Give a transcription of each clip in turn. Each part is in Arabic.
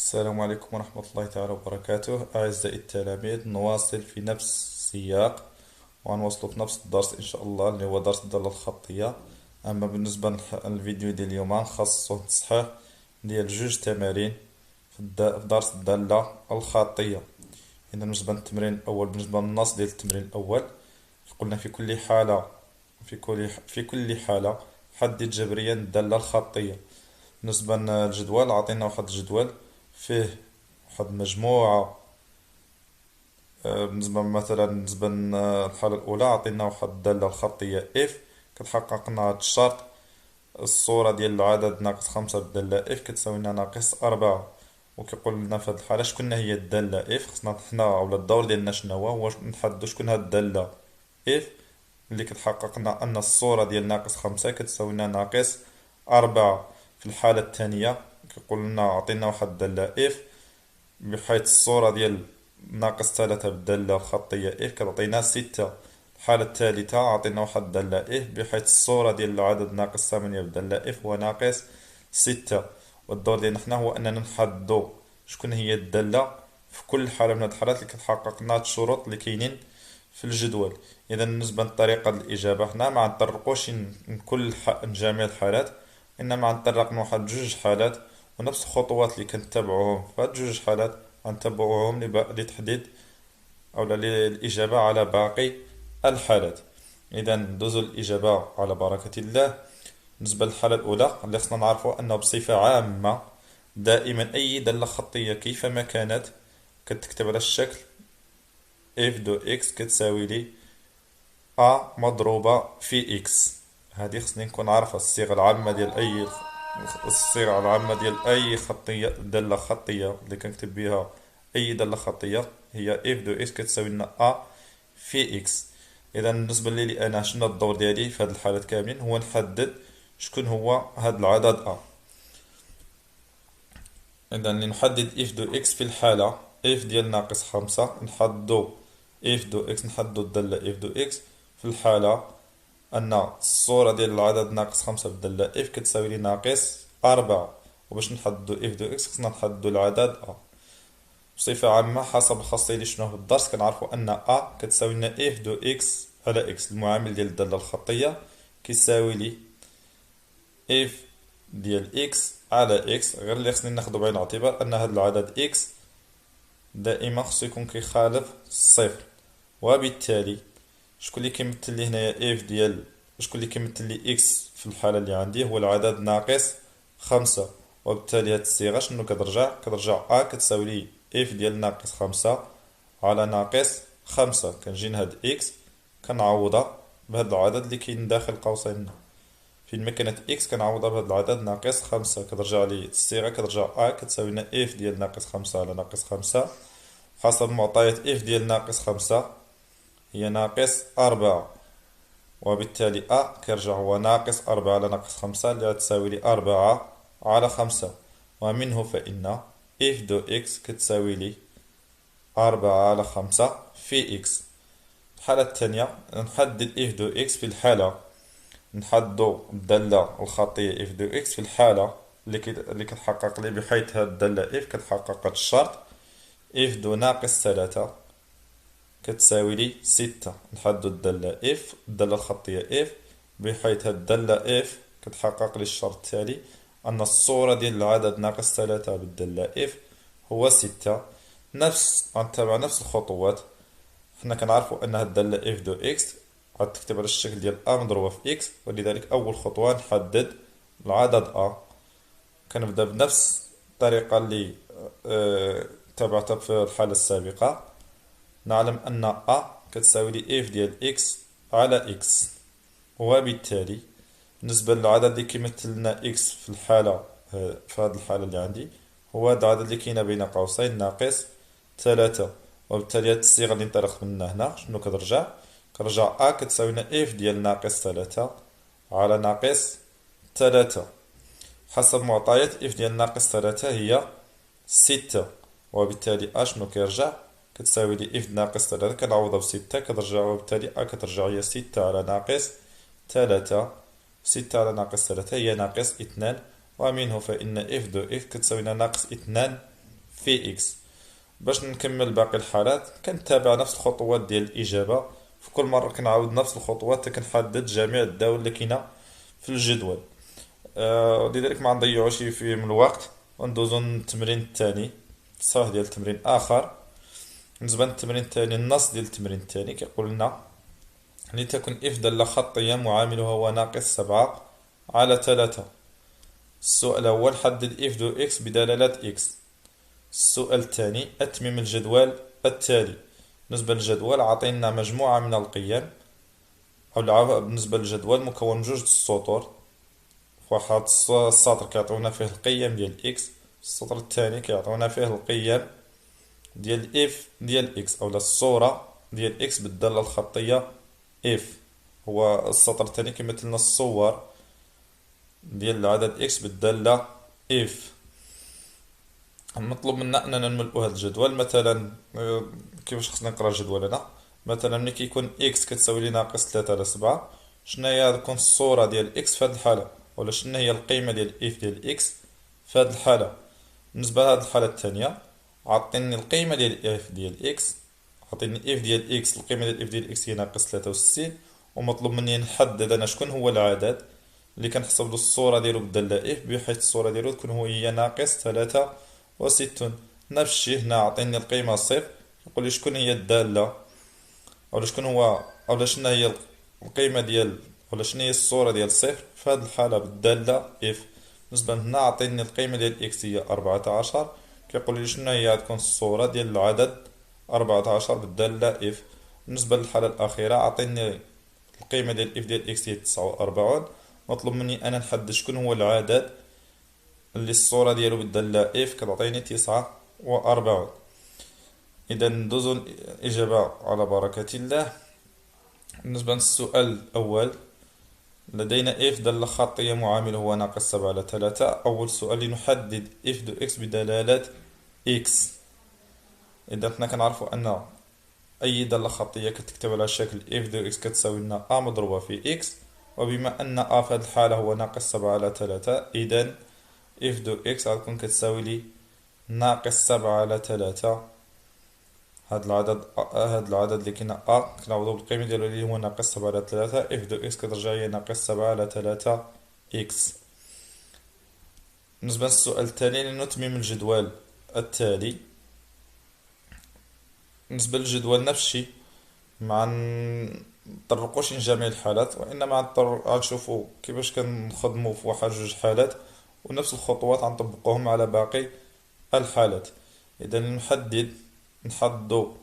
السلام عليكم ورحمة الله تعالى وبركاته. أعزائي التلاميذ، نواصل في نفس السياق وغنواصلوا في نفس الدرس إن شاء الله اللي هو درس الدالة الخطية. أما بالنسبة للفيديو ديال اليوم خاصو تصحيح ديال جوج تمارين في درس الدالة الخطية. إذا بالنسبة للتمرين الأول، بالنسبة للنص ديال التمرين الأول، قلنا في كل حالة حدد جبريا الدالة الخطية. بالنسبة للجدول، عطينا واحد الجدول فيه واحد المجموعة. بالنسبة للحالة الأولى عطينا واحد الدالة الخطية اف كتحقق لنا هاد الشرط. الصورة ديال العدد ناقص خمسة بالدالة اف كتساوي لنا ناقص أربعة. وكيقول لنا في هاد الحالة شكون هي الدالة اف. خصنا حنا ولا الدور ديالنا شنو هو واش نحددو شكون هاد الدالة اف اللي كتحقق لنا أن الصورة ديال ناقص خمسة كتساوي لنا ناقص أربعة. في الحالة الثانية كيقول لنا عطينا واحد الدالة اف بحيث الصورة ديال ناقص ثلاثة بالدالة الخطية اف كتعطينا ستة. الحالة الثالثة عطينا واحد الدالة اف بحيث الصورة ديال العدد ناقص ثمانية بالدالة اف هو ناقص ستة. والدور ديالنا حنا هو أننا نحددو شكون هي الدالة في كل حالة من هاد الحالات اللي كتحقق لنا هاد الشروط اللي كاينين في الجدول. إذا بالنسبة لطريقة الإجابة حنا ما غنطرقوش جميع الحالات، إنما غنطرق من واحد جوج حالات، ونفس الخطوات اللي كنتبعوهم في هاد جوج حالات غنتبعوهم لتحديد أو للإجابة على باقي الحالات. إذا ندوزو الإجابة على بركة الله. بالنسبة للحالة الأولى اللي خصنا نعرفو أنه بصفة عامة دائما أي دالة خطية كيفما كانت كتكتب على الشكل اف دو اكس كتساوي لي ا مضروبة في اكس. هذه خصني نكون عارفة الصيغة العامة ديال أي خطية، دالة خطية اللي كنكتب بها أي دالة خطية هي اف دو اكس كتساوي لنا ا في اكس. إذا بالنسبة لي أنا شنو الدور ديالي في هاد الحالات كاملين هو نحدد شكون هو هاد العدد ا. إذا لنحدد اف دو اكس في الحالة اف ديال ناقص خمسة نحددو اف دو اكس، نحددو الدالة اف دو اكس في الحالة أن الصورة ديال العدد ناقص خمسة بالدالة اف كتساوي لي ناقص أربعة. وباش نحددو اف دو اكس خصنا نحددو العدد ا. بصفة عامة حسب الخاصية اللي شفناها في الدرس كنعرفو أن ا كتساوي لنا اف دو اكس على اكس. المعامل ديال الدالة الخطية كيساوي لي اف ديال اكس على اكس، غير اللي خصني ناخدو بعين الاعتبار أن هاد العدد اكس دائما خصو يكون كيخالف الصفر. وبالتالي شكون اللي كيمثل لي هنايا اف ديال شكون اللي كيمثل لي اكس في الحالة اللي عندي هو العدد ناقص خمسة. وبالتالي هاد الصيغة شنو كترجع ا كتساوي لي اف ديال ناقص خمسة على ناقص خمسة. كنجي لهاد اكس كنعوضها بهاد العدد اللي كاين داخل قوسين. فين ما كانت اكس كنعوضها بهاد العدد ناقص خمسة، كترجع لي الصيغة كترجع ا كتساوي لنا اف ديال ناقص خمسة على ناقص خمسة. حسب معطيات اف ديال ناقص خمسة هي ناقص أربعة. وبالتالي كيرجع هو ناقص أربعة على ناقص خمسة اللي تساوي لي أربعة على خمسة. ومنه فإن اف دو اكس كتساوي لي أربعة على خمسة في اكس. الحالة الثانية نحدد اف دو اكس في الحالة، نحددو الدالة الخطية اف دو اكس في الحالة اللي كتحقق لي بحيث هاد الدالة اف كتحقق هاد الشرط اف دو ناقص ثلاثة كتساوي لي ستة. نحدد الدالة اف الدالة الخطية اف بحيث هاد الدالة اف كتحقق لي الشرط التالي أن الصورة ديال العدد ناقص ثلاثة بالدالة اف هو ستة. غنتبع نفس الخطوات. حنا كنعرفو أن هاد الدالة اف دو اكس غتكتب على الشكل ديال ا مضروبة في اكس، ولذلك أول خطوة نحدد العدد ا. كنبدا بنفس الطريقة اللي تبعتها في الحالة السابقة. نعلم أن كتساوي لي اف ديال اكس على اكس. وبالتالي بالنسبة للعدد اللي كيمثل لنا اكس في الحالة في هذه الحالة اللي عندي هو هذا العدد اللي كاين بين قوسين ناقص ثلاثة. وبالتالي هاد الصيغة اللي انطلقت منها هنا شنو كترجع كتساوي لنا اف ديال ناقص ثلاثة على ناقص ثلاثة. حسب معطيات اف ديال ناقص ثلاثة هي ستة. وبالتالي شنو كيرجع كتساوي لي اف ناقص ثلاثة كنعوضها بستة كترجع، وبالتالي كترجع هي ستة على ناقص ثلاثة. ستة على ناقص ثلاثة هي ناقص اثنان. ومنه فإن اف دو اف كتساوي لنا ناقص اثنان في إكس. باش نكمل باقي الحالات كنتابع نفس الخطوات ديال الإجابة، في كل مرة كنعاود نفس الخطوات حتى كنحدد جميع الدول اللي كاينة في الجدول. لذلك ما نضيعوش فيه من الوقت وندوزو للتمرين الثاني، صح ديال التمرين آخر. بالنسبة للتمرين الثاني، النص ديال التمرين الثاني كيقول لنا لتكن إف دالة خطية معاملها هو ناقص 7/3. السؤال الأول، حدد إف دو إكس بدلالة إكس. السؤال الثاني، أتمم الجدول التالي. بالنسبة للجدول عطينا مجموعة من القيم، أو بالنسبة للجدول مكون من جوج السطور. في واحد السطر كيعطيونا فيه القيم ديال إكس، السطر الثاني كيعطيونا فيه القيم ديال إف ديال إكس، أولا الصورة ديال إكس بالدالة الخطية إف. هو السطر الثاني كيمثلنا الصور ديال العدد إكس بالدالة إف. المطلوب منا أننا نملؤ هذا الجدول. مثلا كيفاش خصنا نقرا الجدول هنا؟ مثلا ملي كيكون إكس كتساوي لي ناقص 3/7، شناهي غتكون الصورة ديال إكس في هذه الحالة، ولا شنو هي القيمة ديال إف ديال إكس في هذه الحالة؟ بالنسبة لهذه الحالة الثانية، عطيني القيمة ديال إف ديال إكس، عطيني إف ديال إكس، القيمة ديال إف ديال إكس هي ناقص 63، ومطلوب مني نحدد أنا شكون هو العدد اللي كنحسب له الصورة ديالو بالدالة إف، بحيث الصورة ديالو تكون هي ناقص 63. نفس الشيء هنا عطيني القيمة صفر، يقول لي شكون هي الدالة، أو شكون هو، أو شنو هي القيمة ديال، ولا شنو هي الصورة ديال صفر في هذه الحالة بالدالة إف. بالنسبة هنا عطيني القيمة ديال إكس هي 14، كيقول لي شنو هي غتكون الصورة ديال العدد 14 بالدالة إف. بالنسبة للحالة الأخيرة عطيني القيمة ديال إف ديال إكس هي 49، مطلوب مني أنا نحدد شكون هو العدد اللي الصورة ديالو بالدالة إف كتعطيني 49. إذا ندوزو الإجابة على بركة الله. بالنسبة للسؤال الأول، لدينا إف دالة خطية معامل هو ناقص 7/3. أول سؤال، لنحدد إف دو إكس بدلالة إكس. إذا حنا كنعرفو أن أي دالة خطية كتكتب على شكل إف دو إكس كتساوي لنا أ مضروبة في إكس، وبما أن أ في هذه الحالة هو ناقص 7/3، إذا إف دو إكس غتكون كتساوي لي ناقص 7/3. هاد العدد اللي كاين أ كنعوضو بالقيمة ديالو اللي هو ناقص 7/3، إف دو إكس كترجع هي ناقص 7/3 إكس. بالنسبة للسؤال التالي، لنتمم الجدول التالي. بالنسبة للجدول نفس الشيء، ما نطرقوش لجميع الحالات، وإنما غنشوفو كيفاش كنخدمو في واحد جوج حالات، ونفس الخطوات غنطبقوهم على باقي الحالات. إذا نحددو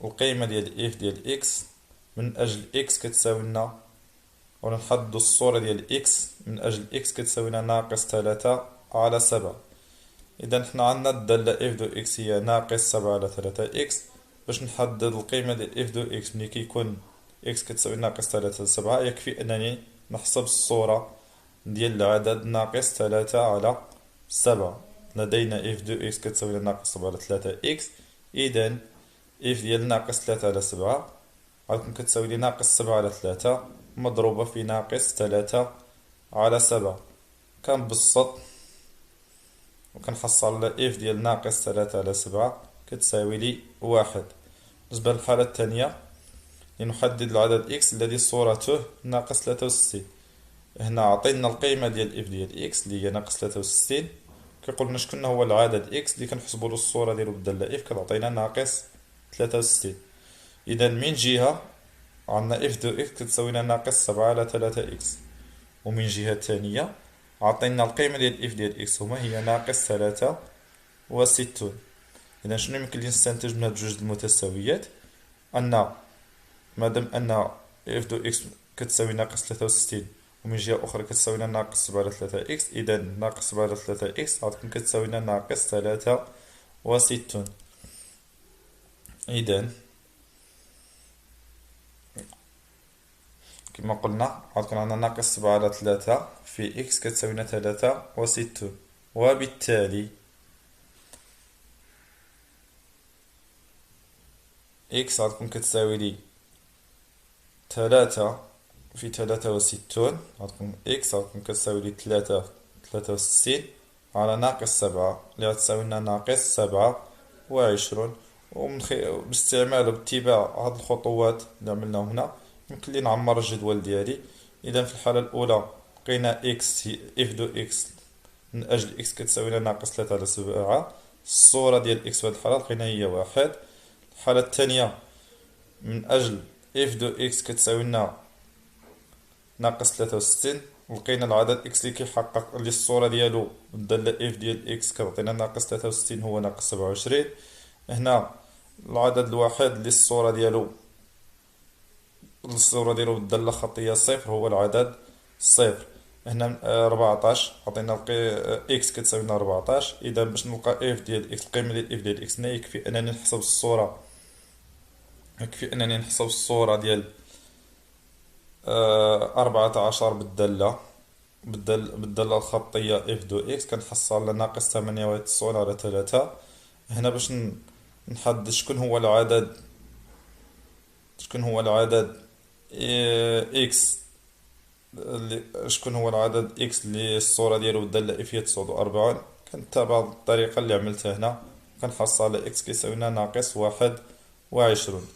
القيمة ديال إف ديال إكس من أجل إكس كتساوي لنا، ولا نحددو الصورة ديال إكس من أجل إكس كتساوي لنا ناقص 3/7. إذا حنا عندنا الدالة إف دو إكس هي ناقص 7/3 إكس. باش نحدد القيمة ديال إف دو إكس ملي كيكون إكس كتساوي ناقص 3/7، يكفي أنني نحسب الصورة ديال العدد ناقص 3/7. لدينا إف دو إكس كتساوي لنا ناقص 7/3 إكس. إذا إف ديال ناقص 3/7 غتكون كتساوي لي ناقص 7/3 مضروبة في ناقص 3/7. كنبسط وكنحصل على إف ديال ناقص 3/7 كتساوي لي 1. بالنسبة للحالة الثانية، لنحدد العدد إكس الذي صورته ناقص 63. هنا عطينا القيمة ديال إف ديال إكس اللي هي ناقص 63، كيقول لنا شكون هو العدد إكس اللي كنحسبو له الصورة ديالو بالدالة إف كتعطينا ناقص 63. إذا من جهة عندنا إف دو إكس كتساوي لنا ناقص 7/3 إكس، ومن جهة ثانية عطينا القيمة ديال إف ديال إكس هما هي ناقص 63. إذا شنو يمكن لي نستنتج من هاد جوج المتساويات؟ أن مادام أن إف دو إكس كتساوي ناقص 63، ومن جهة أخرى كتساوي لنا ناقص 7/3 إكس، إذا ناقص 7/3 إكس غتكون كتساوي لنا ناقص 63. إذا كما قلنا غتكون عندنا ناقص 7/3 في إكس كتساوي لنا 63، وبالتالي إكس غتكون كتساوي لي 3 في 63، غتكون إكس غتكون كتساوي لي 3 في 63، على ناقص 7 اللي غتساوي لنا ناقص 27. باستعمال وباتباع هاد الخطوات اللي عملناهم هنا يمكن لي نعمر الجدول ديالي. إذا في الحالة الأولى لقينا إكس إف دو إكس من أجل إكس كتساوي لنا ناقص 3/7. الصورة ديال إكس في هاد الحالة لقينا هي 1. الحالة الثانية من أجل إف دو إكس كتساوي لنا ناقص 63، لقينا العدد إكس اللي كيحقق اللي الصورة ديالو بالدالة إف ديال إكس كتعطينا ناقص 63 هو ناقص 27. هنا العدد الواحد اللي الصورة ديالو بالدالة الخطية صفر هو العدد صفر. هنا 14 عطينا إكس كتساوي لنا 14. إذا باش نلقى إف ديال إكس القيمة ديال إف ديال إكس هنا يكفي أنني نحسب الصورة ديال 14 بالدالة الخطية اف دو اكس كنحصل على ناقص 98 على 3. هنا باش نحدد شكون هو العدد اكس اللي الصورة ديالو بالدالة اف هي 49. كنتابع الطريقة اللي عملتها هنا كنحصل على اكس كيساوي لنا ناقص 21.